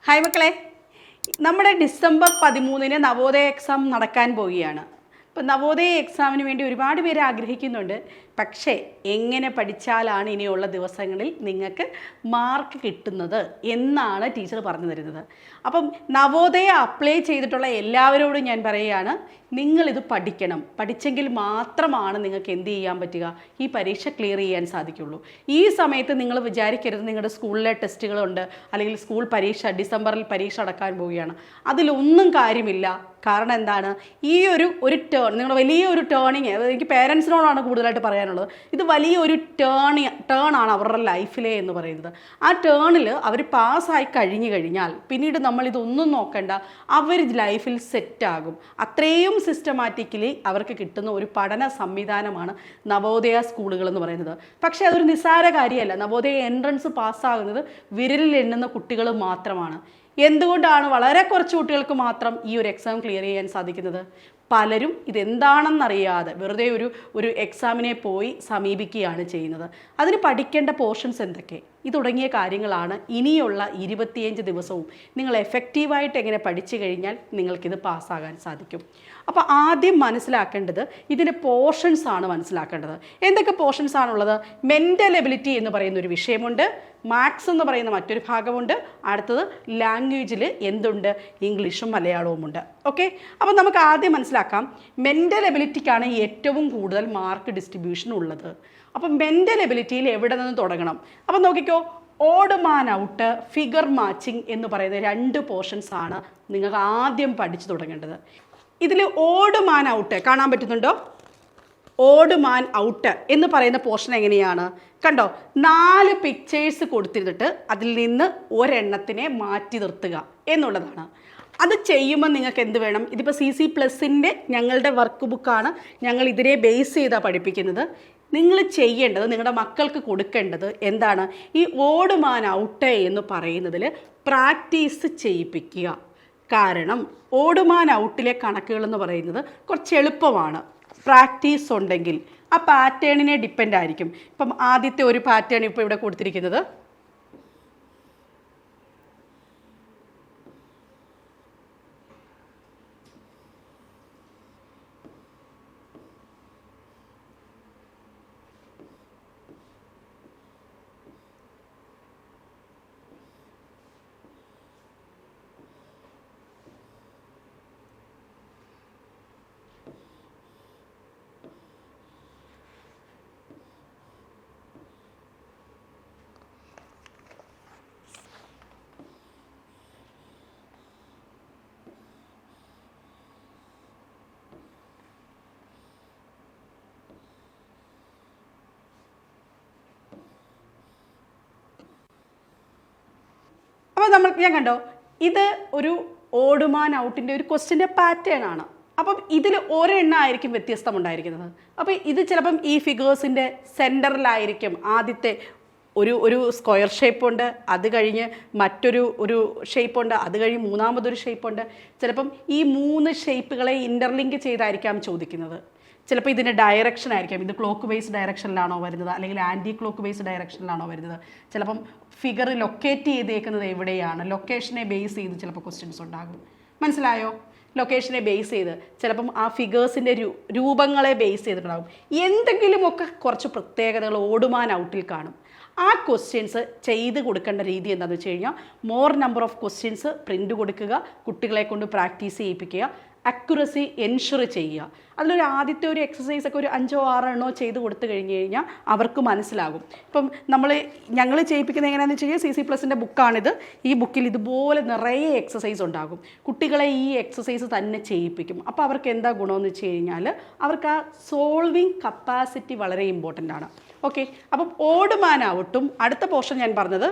Hi മക്കളെ, നമ്മുടെ December 13 Navodaya exam നടക്കാൻ പോവുകയാണ്. ഇപ്പം നവോദയ എക്സാമിന് വേണ്ടി ഒരുപാട് പേര് ആഗ്രഹിക്കുന്നുണ്ട്. പക്ഷേ എങ്ങനെ പഠിച്ചാലാണ് ഇനിയുള്ള ദിവസങ്ങളിൽ നിങ്ങൾക്ക് മാർക്ക് കിട്ടുന്നത് എന്നാണ് ടീച്ചർ പറഞ്ഞു തരുന്നത്. അപ്പം നവോദയ അപ്ലൈ ചെയ്തിട്ടുള്ള എല്ലാവരോടും ഞാൻ പറയുകയാണ്, നിങ്ങളിത് പഠിക്കണം. പഠിച്ചെങ്കിൽ മാത്രമാണ് നിങ്ങൾക്ക് എന്ത് ചെയ്യാൻ പറ്റുക, ഈ പരീക്ഷ ക്ലിയർ ചെയ്യാൻ സാധിക്കുള്ളൂ. ഈ സമയത്ത് നിങ്ങൾ വിചാരിക്കരുത് നിങ്ങളുടെ സ്കൂളിലെ ടെസ്റ്റുകളുണ്ട് അല്ലെങ്കിൽ സ്കൂൾ പരീക്ഷ ഡിസംബറിൽ പരീക്ഷ നടക്കാൻ പോവുകയാണ്, അതിലൊന്നും കാര്യമില്ല. കാരണം എന്താണ്, ഈ ഒരു ടേൺ നിങ്ങൾ വലിയൊരു ടേണിങ്, എനിക്ക് പേരൻസിനോടാണ് കൂടുതലായിട്ട് പറയാനുള്ളത്. ഇത് വലിയൊരു ടേൺ ആണ് അവരുടെ ലൈഫിലെ എന്ന് പറയുന്നത്. ആ ടേണിൽ അവർ പാസ്സായി കഴിഞ്ഞാൽ പിന്നീട് നമ്മളിതൊന്നും നോക്കണ്ട, അവർ ലൈഫിൽ സെറ്റാകും. അത്രയും സിസ്റ്റമാറ്റിക്കലി അവർക്ക് കിട്ടുന്ന ഒരു പഠന സംവിധാനമാണ് നവോദയ സ്കൂളുകൾ എന്ന് പറയുന്നത്. പക്ഷേ അതൊരു നിസ്സാര കാര്യമല്ല. നവോദയ എൻട്രൻസ് പാസ്സാകുന്നത് വിരലിൽ എണ്ണുന്ന കുട്ടികൾ മാത്രമാണ്. എന്തുകൊണ്ടാണ് വളരെ കുറച്ച് കുട്ടികൾക്ക് മാത്രം ഈ ഒരു എക്സാം ക്ലിയർ ചെയ്യാൻ സാധിക്കുന്നത്? പലരും ഇതെന്താണെന്നറിയാതെ വെറുതെ ഒരു എക്സാമിനെ പോയി സമീപിക്കുകയാണ് ചെയ്യുന്നത്. അതിന് പഠിക്കേണ്ട പോർഷൻസ് എന്തൊക്കെ, തുടങ്ങിയ കാര്യങ്ങളാണ് ഇനിയുള്ള 25 ദിവസവും നിങ്ങൾ എഫക്റ്റീവായിട്ട് എങ്ങനെ പഠിച്ചു കഴിഞ്ഞാൽ നിങ്ങൾക്കിത് പാസ്സാകാൻ സാധിക്കും. അപ്പോൾ ആദ്യം മനസ്സിലാക്കേണ്ടത് ഇതിൻ്റെ പോർഷൻസ് ആണ് മനസ്സിലാക്കേണ്ടത്. എന്തൊക്കെ പോർഷൻസ് ആണുള്ളത്? മെൻ്റൽ എബിലിറ്റി എന്ന് പറയുന്ന ഒരു വിഷയമുണ്ട്, മാത്സ് എന്ന് പറയുന്ന മറ്റൊരു ഭാഗമുണ്ട്, അടുത്തത് ലാംഗ്വേജിൽ എന്തുണ്ട്, ഇംഗ്ലീഷും മലയാളവുമുണ്ട്. ഓക്കെ, അപ്പോൾ നമുക്ക് ആദ്യം മനസ്സിലാക്കാം, മെൻ്റൽ എബിലിറ്റിക്കാണ് ഏറ്റവും കൂടുതൽ മാർക്ക് ഡിസ്ട്രിബ്യൂഷൻ ഉള്ളത്. അപ്പം മെൻ്റൽ എബിലിറ്റിയിൽ എവിടെ നിന്ന് തുടങ്ങണം? അപ്പം നോക്കിക്കോ, ഓഡ് മാൻ ഔട്ട്, ഫിഗർ മാച്ചിങ് എന്ന് പറയുന്ന 2 പോർഷൻസ് ആണ് നിങ്ങൾക്ക് ആദ്യം പഠിച്ചു തുടങ്ങേണ്ടത്. ഇതിൽ ഓഡ് മാൻ ഔട്ട് കാണാൻ പറ്റുന്നുണ്ടോ? ഓഡ് മാൻ ഔട്ട് എന്ന് പറയുന്ന പോർഷൻ എങ്ങനെയാണ് കണ്ടോ? 4 പിക്ചേഴ്സ് കൊടുത്തിരുന്നിട്ട് അതിൽ നിന്ന് ഒരെണ്ണത്തിനെ മാറ്റി നിർത്തുക എന്നുള്ളതാണ്. അത് ചെയ്യുമ്പോൾ നിങ്ങൾക്ക് എന്ത് വേണം? ഇതിപ്പോൾ CC+ൻ്റെ ഞങ്ങളുടെ വർക്ക് ബുക്കാണ്, ഞങ്ങൾ ഇതിനെ ബേസ് ചെയ്താണ് പഠിപ്പിക്കുന്നത്. നിങ്ങൾ ചെയ്യേണ്ടത്, നിങ്ങളുടെ മക്കൾക്ക് കൊടുക്കേണ്ടത് എന്താണ്? ഈ ഓഡ് മാൻ ഔട്ട് എന്ന് പറയുന്നതിൽ പ്രാക്ടീസ് ചെയ്യിപ്പിക്കുക. കാരണം ഓഡ് മാൻ ഔട്ടിലെ കണക്കുകൾ എന്ന് പറയുന്നത് കുറച്ച് എളുപ്പമാണ്. പ്രാക്ടീസ് ഉണ്ടെങ്കിൽ ആ പാറ്റേണിനെ ഡിപ്പെൻഡ് ആയിരിക്കും. ഇപ്പം ആദ്യത്തെ ഒരു പാറ്റേൺ ഇപ്പോൾ ഇവിടെ കൊടുത്തിരിക്കുന്നത്, അപ്പോൾ ഞാൻ കണ്ടോ, ഇത് ഒരു ഓഡ് മാൻ ഔട്ടിൻ്റെ ഒരു ക്വസ്റ്റ്യൻ്റെ പാറ്റേൺ ആണ്. അപ്പം ഇതിൽ ഒരെണ്ണമായിരിക്കും വ്യത്യസ്തമുണ്ടായിരിക്കുന്നത്. അപ്പോൾ ഇത് ചിലപ്പം ഈ ഫിഗേഴ്സിൻ്റെ സെൻറ്ററിലായിരിക്കും ആദ്യത്തെ ഒരു സ്ക്വയർ ഷേപ്പുണ്ട്, അത് കഴിഞ്ഞ് മറ്റൊരു ഷേപ്പുണ്ട്, അത് കഴിഞ്ഞ് മൂന്നാമതൊരു ഷേപ്പുണ്ട്. ചിലപ്പം ഈ 3 ഷേപ്പുകളെ ഇൻ്റർലിങ്ക് ചെയ്തായിരിക്കാം ചോദിക്കുന്നത്. ചിലപ്പോൾ ഇതിൻ്റെ ഡയറക്ഷൻ ആയിരിക്കാം, ഇത് ക്ലോക്ക് വൈസ് ഡയറക്ഷനിലാണോ വരുന്നത് അല്ലെങ്കിൽ ആൻറ്റി ക്ലോക്ക് വൈസ് ഡയറക്ഷനിലാണോ വരുന്നത്. ചിലപ്പം ഫിഗർ ലൊക്കേറ്റ് ചെയ്തേക്കുന്നത് എവിടെയാണ്, ലൊക്കേഷനെ ബേസ് ചെയ്ത് ചിലപ്പോൾ ക്വസ്റ്റ്യൻസ് ഉണ്ടാകും. മനസ്സിലായോ? ലൊക്കേഷനെ ബേസ് ചെയ്ത് ചിലപ്പം ആ ഫിഗേഴ്സിൻ്റെ രൂപങ്ങളെ ബേസ് ചെയ്തിട്ടുണ്ടാകും. എന്തെങ്കിലുമൊക്കെ കുറച്ച് പ്രത്യേകതകൾ ഓഡ് മാൻ ഔട്ടിൽ കാണും. ആ ക്വസ്റ്റ്യൻസ് ചെയ്ത് കൊടുക്കേണ്ട രീതി എന്താണെന്ന് വെച്ച് കഴിഞ്ഞാൽ, more number of questions print കൊടുക്കുക, കുട്ടികളെ കൊണ്ട് പ്രാക്ടീസ് ചെയ്യിപ്പിക്കുക, അക്യുറസി എൻഷുർ ചെയ്യുക. അതിലൊരു ആദ്യത്തെ ഒരു എക്സസൈസൊക്കെ ഒരു 5-6 എണ്ണോ ചെയ്ത് കൊടുത്തു കഴിഞ്ഞാൽ അവർക്ക് മനസ്സിലാകും. ഇപ്പം ഞങ്ങൾ ചെയ്യിപ്പിക്കുന്നത് എങ്ങനെയാണെന്ന് വെച്ച് കഴിഞ്ഞാൽ CC+ൻ്റെ ബുക്കാണിത്. ഈ ബുക്കിൽ ഇതുപോലെ നിറയെ എക്സസൈസ് ഉണ്ടാകും. കുട്ടികളെ ഈ എക്സസൈസ് തന്നെ ചെയ്യിപ്പിക്കും. അപ്പോൾ അവർക്ക് എന്താ ഗുണമെന്ന് വെച്ച് കഴിഞ്ഞാൽ അവർക്ക് ആ സോൾവിങ് കപ്പാസിറ്റി വളരെ ഇമ്പോർട്ടൻ്റ് ആണ്. ഓക്കെ, അപ്പം ഓഡ് മാൻ ഔട്ടും അടുത്ത പോർഷൻ ഞാൻ പറഞ്ഞത്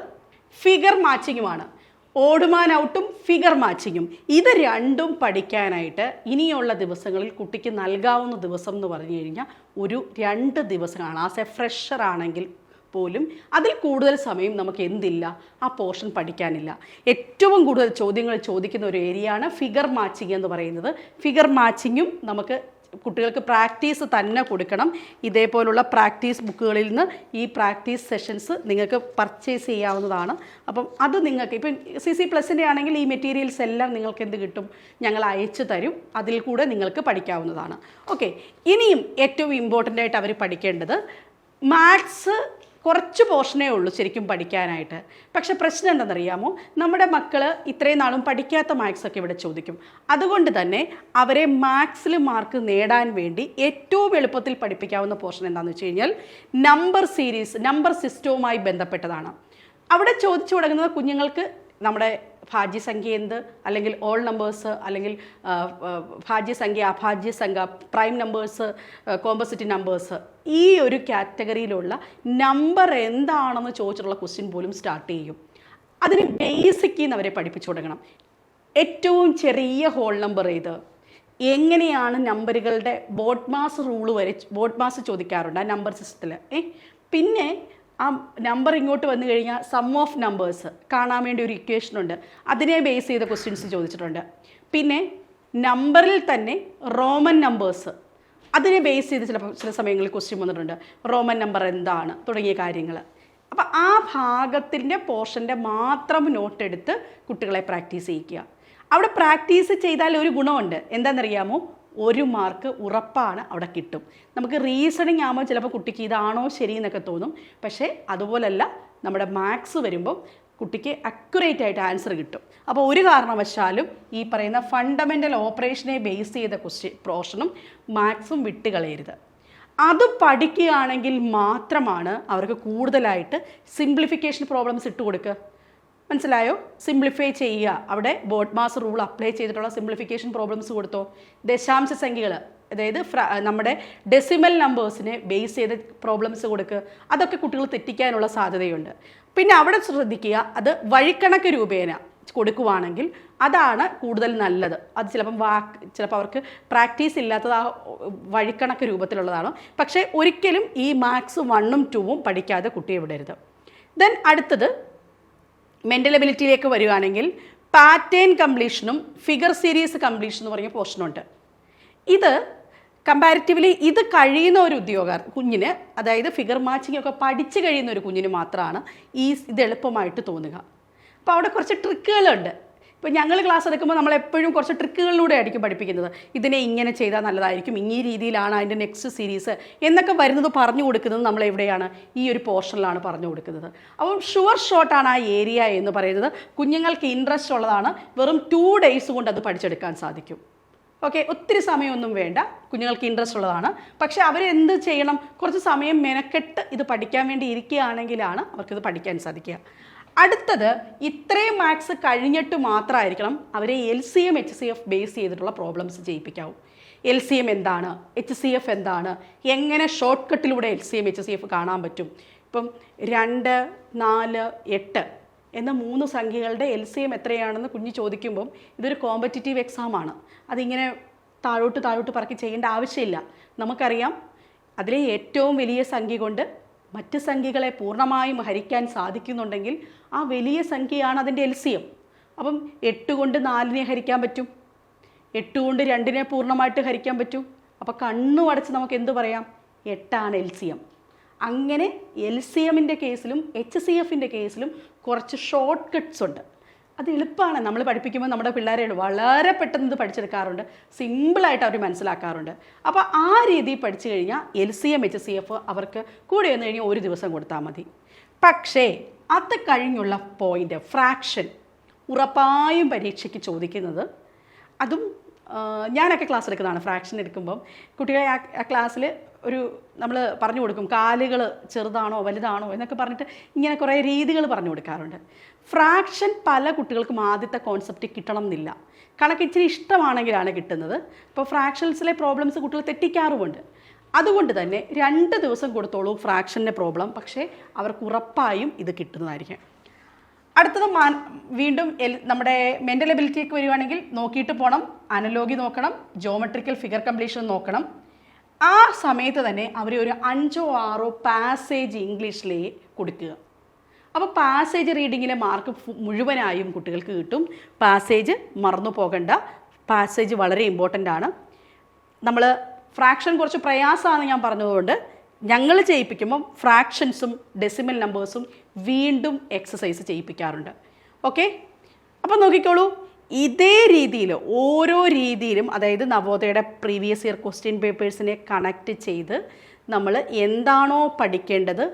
ഫിഗർ മാച്ചിങ്ങുമാണ്. ഓഡ് മാൻ ഔട്ടും ഫിഗർ മാച്ചിങ്ങും ഇത് രണ്ടും പഠിക്കാനായിട്ട് ഇനിയുള്ള ദിവസങ്ങളിൽ കുട്ടിക്ക് നൽകാവുന്ന ദിവസം എന്ന് പറഞ്ഞു കഴിഞ്ഞാൽ ഒരു 2 ദിവസമാണ്. ആസ് എ ഫ്രഷർ ആണെങ്കിൽ പോലും അതിൽ കൂടുതൽ സമയം നമുക്ക് എന്തില്ല, ആ പോർഷൻ പഠിക്കാനില്ല. ഏറ്റവും കൂടുതൽ ചോദ്യങ്ങൾ ചോദിക്കുന്ന ഒരു ഏരിയയാണ് ഫിഗർ മാച്ചിങ് എന്ന് പറയുന്നത്. ഫിഗർ മാച്ചിങ്ങും നമുക്ക് കുട്ടികൾക്ക് പ്രാക്ടീസ് തന്നെ കൊടുക്കണം. ഇതേപോലുള്ള പ്രാക്ടീസ് ബുക്കുകളിൽ നിന്ന് ഈ പ്രാക്ടീസ് സെഷൻസ് നിങ്ങൾക്ക് പർച്ചേസ് ചെയ്യാവുന്നതാണ്. അപ്പം അത് നിങ്ങൾക്ക് ഇപ്പം CC+ൻ്റെ ആണെങ്കിൽ ഈ മെറ്റീരിയൽസ് എല്ലാം നിങ്ങൾക്ക് എന്ത് കിട്ടും, ഞങ്ങൾ അയച്ചു തരും. അതിൽ കൂടെ നിങ്ങൾക്ക് പഠിക്കാവുന്നതാണ്. ഓക്കെ, ഇനിയും ഏറ്റവും ഇമ്പോർട്ടൻ്റ് ആയിട്ട് അവർ പഠിക്കേണ്ടത് മാത്സ് കുറച്ച് പോർഷനേ ഉള്ളൂ ശരിക്കും പഠിക്കാനായിട്ട്. പക്ഷേ പ്രശ്നം എന്താണെന്നറിയാമോ, നമ്മുടെ മക്കൾ ഇത്രയും നാളും പഠിക്കാത്ത മാത്സൊക്കെ ഇവിടെ ചോദിക്കും. അതുകൊണ്ട് തന്നെ അവരെ മാത്സിൽ മാർക്ക് നേടാൻ വേണ്ടി ഏറ്റവും എളുപ്പത്തിൽ പഠിപ്പിക്കാവുന്ന പോർഷൻ എന്താണെന്ന് വെച്ച് കഴിഞ്ഞാൽ നമ്പർ സീരീസ്, നമ്പർ സിസ്റ്റവുമായി ബന്ധപ്പെട്ടതാണ്. അവിടെ ചോദിച്ചു തുടങ്ങുന്നത് കുഞ്ഞുങ്ങൾക്ക് നമ്മുടെ ഭാജ്യസംഖ്യ എന്ത്, അല്ലെങ്കിൽ ഓൾ നമ്പേഴ്സ്, അല്ലെങ്കിൽ ഭാജ്യസംഖ്യ, അഭാജ്യസംഖ്യ, പ്രൈം നമ്പേഴ്സ്, കോമ്പോസിറ്റ് നമ്പേഴ്സ്, ഈ ഒരു കാറ്റഗറിയിലുള്ള നമ്പർ എന്താണെന്ന് ചോദിച്ചിട്ടുള്ള ക്വസ്റ്റ്യൻ പോലും സ്റ്റാർട്ട് ചെയ്യും. അതിന് ബേസിക്കിൽ നിന്ന് അവരെ പഠിപ്പിച്ചു തുടങ്ങണം. ഏറ്റവും ചെറിയ ഹോൾ നമ്പർ ഏത്, എങ്ങനെയാണ് നമ്പറുകളുടെ ബോഡ് മാസ് റൂള് വരെ ബോഡ് മാസ് ചോദിക്കാറുണ്ട് ആ നമ്പർ സിസ്റ്റത്തിൽ. പിന്നെ ആ നമ്പർ ഇങ്ങോട്ട് വന്നു കഴിഞ്ഞാൽ സം ഓഫ് നമ്പേഴ്സ് കാണാൻ വേണ്ടി ഒരു ഇക്വേഷൻ ഉണ്ട്, അതിനെ ബേസ് ചെയ്ത ക്വസ്റ്റ്യൻസ് ചോദിച്ചിട്ടുണ്ട്. പിന്നെ നമ്പറിൽ തന്നെ റോമൻ നമ്പേഴ്സ്, അതിനെ ബേസ് ചെയ്ത് ചില സമയങ്ങളിൽ ക്വസ്റ്റ്യൻ വന്നിട്ടുണ്ട്. റോമൻ നമ്പർ എന്താണ് തുടങ്ങിയ കാര്യങ്ങൾ. അപ്പോൾ ആ ഭാഗത്തിൻ്റെ പോർഷൻ്റെ മാത്രം നോട്ട് എടുത്ത് കുട്ടികളെ പ്രാക്ടീസ് ചെയ്യിക്കുക. അവിടെ പ്രാക്ടീസ് ചെയ്താൽ ഒരു ഗുണമുണ്ട്, എന്താണെന്നറിയാമോ, 1 മാർക്ക് ഉറപ്പാണ് അവിടെ കിട്ടും. നമുക്ക് റീസണിങ് ആകുമ്പോൾ ചിലപ്പോൾ കുട്ടിക്ക് ഇതാണോ ശരി എന്നൊക്കെ തോന്നും. പക്ഷേ അതുപോലല്ല, നമ്മുടെ മാത്സ് വരുമ്പം കുട്ടിക്ക് അക്യുറേറ്റ് ആയിട്ട് ആൻസർ കിട്ടും. അപ്പോൾ ഒരു കാരണവശാലും ഈ പറയുന്ന ഫണ്ടമെൻ്റൽ ഓപ്പറേഷനെ ബേസ് ചെയ്ത പോർഷനും മാത്സും വിട്ടുകളയരുത്. അത് പഠിക്കുകയാണെങ്കിൽ മാത്രമാണ് അവർക്ക് കൂടുതലായിട്ട് സിംപ്ലിഫിക്കേഷൻ പ്രോബ്ലംസ് ഇട്ട് കൊടുക്കുക. മനസ്സിലായോ? സിംപ്ലിഫൈ ചെയ്യുക. അവിടെ ബോഡ് മാസ് റൂൾ അപ്ലൈ ചെയ്തിട്ടുള്ള സിംപ്ലിഫിക്കേഷൻ പ്രോബ്ലംസ് കൊടുത്തോ. ദശാംശ സംഖ്യകൾ, അതായത് നമ്മുടെ ഡെസിമൽ നമ്പേഴ്സിനെ ബേസ് ചെയ്ത് പ്രോബ്ലംസ് കൊടുക്കുക. അതൊക്കെ കുട്ടികൾ തെറ്റിക്കാനുള്ള സാധ്യതയുണ്ട്. പിന്നെ അവിടെ ശ്രദ്ധിക്കുക, അത് വഴിക്കണക്ക് രൂപേണ കൊടുക്കുവാണെങ്കിൽ അതാണ് കൂടുതൽ നല്ലത്. അത് ചിലപ്പോൾ അവർക്ക് പ്രാക്ടീസ് ഇല്ലാത്തത് ആ വഴിക്കണക്ക് രൂപത്തിലുള്ളതാണ്. പക്ഷേ ഒരിക്കലും ഈ മാത്സ് 1ഉം 2ഉം പഠിക്കാതെ കുട്ടിയെ വിടരുത്. ദെൻ അടുത്തത് മെൻ്റൽ എബിലിറ്റിയിലേക്ക് വരികയാണെങ്കിൽ പാറ്റേൺ കംപ്ലീഷനും ഫിഗർ സീരീസ് കംപ്ലീഷൻ എന്ന് പറഞ്ഞ പോർഷനുണ്ട്. ഇത് കമ്പാരിറ്റീവ്ലി ഇത് കഴിയുന്ന ഒരു കുഞ്ഞിന്, അതായത് ഫിഗർ മാച്ചിങ് ഒക്കെ പഠിച്ചു കഴിയുന്ന ഒരു കുഞ്ഞിന് മാത്രമാണ് ഇത് എളുപ്പമായിട്ട് തോന്നുക. അപ്പോൾ അവിടെ കുറച്ച് ട്രിക്കുകളുണ്ട്. ഇപ്പോൾ ഞങ്ങൾ ക്ലാസ് എടുക്കുമ്പോൾ നമ്മളെപ്പോഴും കുറച്ച് ട്രിക്കുകളിലൂടെ ആയിരിക്കും പഠിപ്പിക്കുന്നത്. ഇതിനെ ഇങ്ങനെ ചെയ്താൽ നല്ലതായിരിക്കും, ഈ രീതിയിലാണ് അതിൻ്റെ നെക്സ്റ്റ് സീരീസ് എന്നൊക്കെ വരുന്നത് പറഞ്ഞു കൊടുക്കുന്നത് നമ്മളെവിടെയാണ്, ഈ ഒരു പോർഷനിലാണ് പറഞ്ഞു കൊടുക്കുന്നത്. അപ്പം ഷുവർ ഷോട്ടാണ് ആ ഏരിയ എന്ന് പറയുന്നത്. കുഞ്ഞുങ്ങൾക്ക് ഇൻട്രസ്റ്റ് ഉള്ളതാണ്. വെറും 2 days കൊണ്ട് അത് പഠിച്ചെടുക്കാൻ സാധിക്കും. ഓക്കെ, ഒത്തിരി സമയമൊന്നും വേണ്ട, കുഞ്ഞുങ്ങൾക്ക് ഇൻട്രസ്റ്റ് ഉള്ളതാണ്. പക്ഷേ അവരെന്ത് ചെയ്യണം, കുറച്ച് സമയം മെനക്കെട്ട് ഇത് പഠിക്കാൻ വേണ്ടി ഇരിക്കുകയാണെങ്കിലാണ് അവർക്കിത് പഠിക്കാൻ സാധിക്കുക. അടുത്തത് ഇത്രയും മാത്സ് കഴിഞ്ഞിട്ട് മാത്രമായിരിക്കണം അവരെ LCM HCF ബേസ് ചെയ്തിട്ടുള്ള പ്രോബ്ലംസ് ചെയ്യിപ്പിക്കാവൂ. LCM എന്താണ്, HCF എന്താണ്, എങ്ങനെ ഷോർട്ട് കട്ടിലൂടെ LCM HCF കാണാൻ പറ്റും. ഇപ്പം 2, 4, 8 എന്ന 3 സംഖ്യകളുടെ LCM എത്രയാണെന്ന് കുഞ്ഞ് ചോദിക്കുമ്പം ഇതൊരു കോമ്പറ്റിറ്റീവ് എക്സാമാണ്. അതിങ്ങനെ താഴോട്ട് പറക്കി ചെയ്യേണ്ട ആവശ്യമില്ല. നമുക്കറിയാം അതിലെ ഏറ്റവും വലിയ സംഖ്യ കൊണ്ട് മറ്റ് സംഖ്യകളെ പൂർണ്ണമായും ഹരിക്കാൻ സാധിക്കുന്നുണ്ടെങ്കിൽ ആ വലിയ സംഖ്യയാണ് അതിൻ്റെ LCM. അപ്പം 8 കൊണ്ട് 4നെ ഹരിക്കാൻ പറ്റും, 8 കൊണ്ട് 2നെ പൂർണ്ണമായിട്ട് ഹരിക്കാൻ പറ്റും. അപ്പോൾ കണ്ണു അടച്ച് നമുക്ക് എന്ത് പറയാം, 8ആണ് LCM. അങ്ങനെ LCMൻ്റെ കേസിലും HCFൻ്റെ കേസിലും കുറച്ച് ഷോർട്ട് കട്ട്സ് ഉണ്ട്. അത് എളുപ്പമാണ്. നമ്മൾ പഠിപ്പിക്കുമ്പോൾ നമ്മുടെ പിള്ളേരെ വളരെ പെട്ടെന്ന് ഇത് പഠിച്ചെടുക്കാറുണ്ട്, സിമ്പിളായിട്ട് അവർ മനസ്സിലാക്കാറുണ്ട്. അപ്പോൾ ആ രീതിയിൽ പഠിച്ചു കഴിഞ്ഞാൽ LCM HCF അവർക്ക് കൂടെ വന്നു കഴിഞ്ഞാൽ 1 ദിവസം കൊടുത്താൽ മതി. പക്ഷേ അത് കഴിഞ്ഞുള്ള പോയിൻ്റ് ഫ്രാക്ഷൻ ഉറപ്പായും പരീക്ഷയ്ക്ക് ചോദിക്കുന്നത്, അതും ഞാനൊക്കെ ക്ലാസ് എടുക്കുന്നതാണ്. ഫ്രാക്ഷൻ എടുക്കുമ്പം കുട്ടികളെ ആ ക്ലാസ്സിൽ നമ്മൾ പറഞ്ഞു കൊടുക്കും, കാലുകൾ ചെറുതാണോ വലുതാണോ എന്നൊക്കെ പറഞ്ഞിട്ട് ഇങ്ങനെ കുറേ രീതികൾ പറഞ്ഞു കൊടുക്കാറുണ്ട്. ഫ്രാക്ഷൻ പല കുട്ടികൾക്കും ആദ്യത്തെ കോൺസെപ്റ്റ് കിട്ടണം എന്നില്ല. കണക്ക് ഇച്ചിരി ഇഷ്ടമാണെങ്കിലാണ് കിട്ടുന്നത്. ഇപ്പോൾ ഫ്രാക്ഷൻസിലെ പ്രോബ്ലംസ് കുട്ടികൾ തെറ്റിക്കാറുമുണ്ട്. അതുകൊണ്ട് തന്നെ 2 ദിവസം കൊടുത്തോളൂ ഫ്രാക്ഷൻ്റെ പ്രോബ്ലം, പക്ഷേ അവർക്ക് ഉറപ്പായും ഇത് കിട്ടുന്നതായിരിക്കും. അടുത്തത് വീണ്ടും നമ്മുടെ മെൻ്റൽ എബിലിറ്റിക്ക് വരികയാണെങ്കിൽ നോക്കിയിട്ട് പോകണം. അനലോഗി നോക്കണം, ജോമെട്രിക്കൽ ഫിഗർ കംപ്ലീഷൻ നോക്കണം. ആ സമയത്ത് തന്നെ അവർ ഒരു 5ഓ 6ഓ പാസേജ് ഇംഗ്ലീഷിലേ കൊടുക്കുക. അപ്പോൾ പാസേജ് റീഡിങ്ങിലെ മാർക്ക് മുഴുവനായും കുട്ടികൾക്ക് കിട്ടും. പാസേജ് മറന്നു പോകണ്ട, പാസേജ് വളരെ ഇമ്പോർട്ടൻ്റ് ആണ്. നമ്മൾ ഫ്രാക്ഷൻ കുറച്ച് പ്രയാസമാണ് ഞാൻ പറഞ്ഞതുകൊണ്ട് ഞങ്ങൾ ചെയ്യിപ്പിക്കുമ്പം ഫ്രാക്ഷൻസും ഡെസിമൽ നമ്പേഴ്സും വീണ്ടും എക്സസൈസ് ചെയ്യിപ്പിക്കാറുണ്ട്. ഓക്കെ, അപ്പോൾ നോക്കിക്കോളൂ, ഇതേ രീതിയിൽ ഓരോ രീതിയിലും, അതായത് നവോദയയുടെ പ്രീവിയസ് ഇയർ ക്വസ്റ്റ്യൻ പേപ്പേഴ്സിനെ കണക്ട് ചെയ്ത് നമ്മൾ എന്താണോ പഠിക്കേണ്ടത്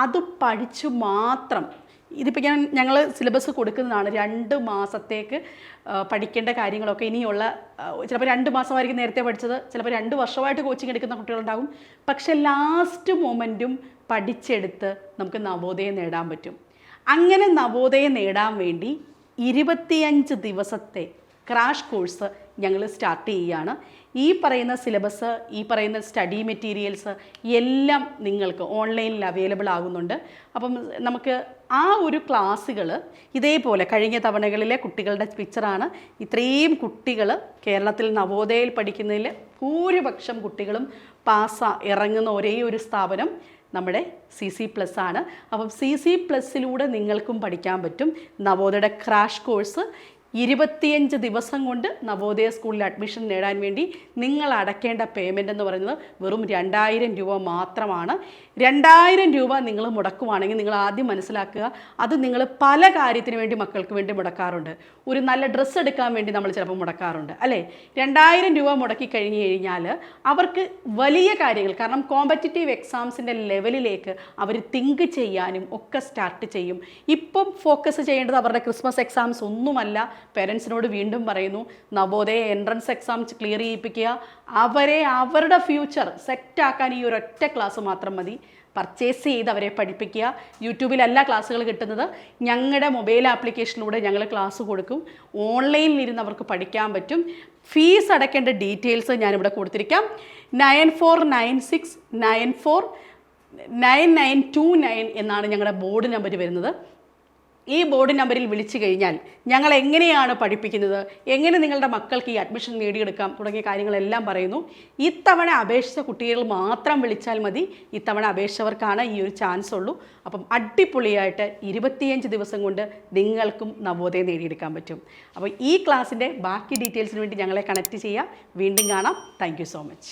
അത് പഠിച്ചു മാത്രം, ഇതിപ്പോൾ ഞങ്ങൾ സിലബസ് കൊടുക്കുന്നതാണ് 2 മാസത്തേക്ക് പഠിക്കേണ്ട കാര്യങ്ങളൊക്കെ ഇനിയുള്ള, ചിലപ്പോൾ 2 മാസമായിരിക്കും നേരത്തെ പഠിച്ചത്, ചിലപ്പോൾ 2 വർഷമായിട്ട് കോച്ചിങ് എടുക്കുന്ന കുട്ടികളുണ്ടാകും. പക്ഷെ ലാസ്റ്റ് മൊമെൻറ്റും പഠിച്ചെടുത്ത് നമുക്ക് നവോദയം നേടാൻ പറ്റും. അങ്ങനെ നവോദയം നേടാൻ വേണ്ടി 25 ദിവസത്തെ ക്രാഷ് കോഴ്സ് ഞങ്ങൾ സ്റ്റാർട്ട് ചെയ്യുകയാണ്. ഈ പറയുന്ന സിലബസ്, ഈ പറയുന്ന സ്റ്റഡി മെറ്റീരിയൽസ് എല്ലാം നിങ്ങൾക്ക് ഓൺലൈനിൽ അവൈലബിൾ ആകുന്നുണ്ട്. അപ്പം നമുക്ക് ആ ഒരു ക്ലാസ്സുകൾ ഇതേപോലെ കഴിഞ്ഞ തവണകളിലെ കുട്ടികളുടെ പിക്ചറാണ്. ഇത്രയും കുട്ടികൾ കേരളത്തിൽ നവോദയയിൽ പഠിക്കുന്നതിൽ ഭൂരിപക്ഷം കുട്ടികളും ഇറങ്ങുന്ന ഒരേ ഒരു സ്ഥാപനം നമ്മുടെ CC+ ആണ്. അപ്പം CC+ലൂടെ നിങ്ങൾക്കും പഠിക്കാൻ പറ്റും. നവോദയയുടെ ക്രാഷ് കോഴ്സ് 25 ദിവസം കൊണ്ട് നവോദയ സ്കൂളിൽ അഡ്മിഷൻ നേടാൻ വേണ്ടി നിങ്ങൾ അടയ്ക്കേണ്ട പേയ്മെൻ്റ് എന്ന് പറയുന്നത് വെറും 2000 രൂപ മാത്രമാണ്. 2000 രൂപ നിങ്ങൾ മുടക്കുവാണെങ്കിൽ നിങ്ങൾ ആദ്യം മനസ്സിലാക്കുക, അത് നിങ്ങൾ പല കാര്യത്തിന് വേണ്ടി മക്കൾക്ക് വേണ്ടി മുടക്കാറുണ്ട്. ഒരു നല്ല ഡ്രസ്സ് എടുക്കാൻ വേണ്ടി നമ്മൾ ചിലപ്പോൾ മുടക്കാറുണ്ട് അല്ലേ. 2000 രൂപ മുടക്കി കഴിഞ്ഞ് കഴിഞ്ഞാൽ അവർക്ക് വലിയ കാര്യങ്ങൾ, കാരണം കോമ്പറ്റിറ്റീവ് എക്സാംസിൻ്റെ ലെവലിലേക്ക് അവർ തിങ്ക് ചെയ്യാനും ഒക്കെ സ്റ്റാർട്ട് ചെയ്യും. ഇപ്പം ഫോക്കസ് ചെയ്യേണ്ടത് അവരുടെ ക്രിസ്മസ് എക്സാംസ് ഒന്നുമല്ല. പേരൻസിനോട് വീണ്ടും പറയുന്നു, നവോദയ എൻട്രൻസ് എക്സാംസ് ക്ലിയർ ചെയ്യിപ്പിക്കുക. അവരുടെ ഫ്യൂച്ചർ സെറ്റാക്കാൻ ഈ ഒരൊറ്റ ക്ലാസ് മാത്രം മതി. പർച്ചേസ് ചെയ്ത് അവരെ പഠിപ്പിക്കുക. യൂട്യൂബിലല്ല ക്ലാസ്സുകൾ കിട്ടുന്നത്, ഞങ്ങളുടെ മൊബൈൽ ആപ്ലിക്കേഷനിലൂടെ ഞങ്ങൾ ക്ലാസ് കൊടുക്കും. ഓൺലൈനിലിരുന്ന് അവർക്ക് പഠിക്കാൻ പറ്റും. ഫീസ് അടയ്ക്കേണ്ട ഡീറ്റെയിൽസ് ഞാനിവിടെ കൊടുത്തിരിക്കാം. 9496949929 എന്നാണ് ഞങ്ങളുടെ ബോർഡ് നമ്പർ വരുന്നത്. ഈ ബോർഡ് നമ്പറിൽ വിളിച്ചു കഴിഞ്ഞാൽ ഞങ്ങൾ എങ്ങനെയാണ് പഠിപ്പിക്കുന്നത്, എങ്ങനെ നിങ്ങളുടെ മക്കൾക്ക് ഈ അഡ്മിഷൻ നേടിയെടുക്കാം തുടങ്ങിയ കാര്യങ്ങളെല്ലാം പറയുന്നു. ഇത്തവണ അപേക്ഷിച്ച കുട്ടികൾ മാത്രം വിളിച്ചാൽ മതി. ഇത്തവണ അപേക്ഷിച്ചവർക്കാണ് ഈ ഒരു ചാൻസ് ഉള്ളൂ. അപ്പം അടിപൊളിയായിട്ട് 25 ദിവസം കൊണ്ട് നിങ്ങൾക്കും നവോദയം നേടിയെടുക്കാൻ പറ്റും. അപ്പോൾ ഈ ക്ലാസ്സിൻ്റെ ബാക്കി ഡീറ്റെയിൽസിന് വേണ്ടി ഞങ്ങളെ കണക്ട് ചെയ്യുക. വീണ്ടും കാണാം. Thank you so much.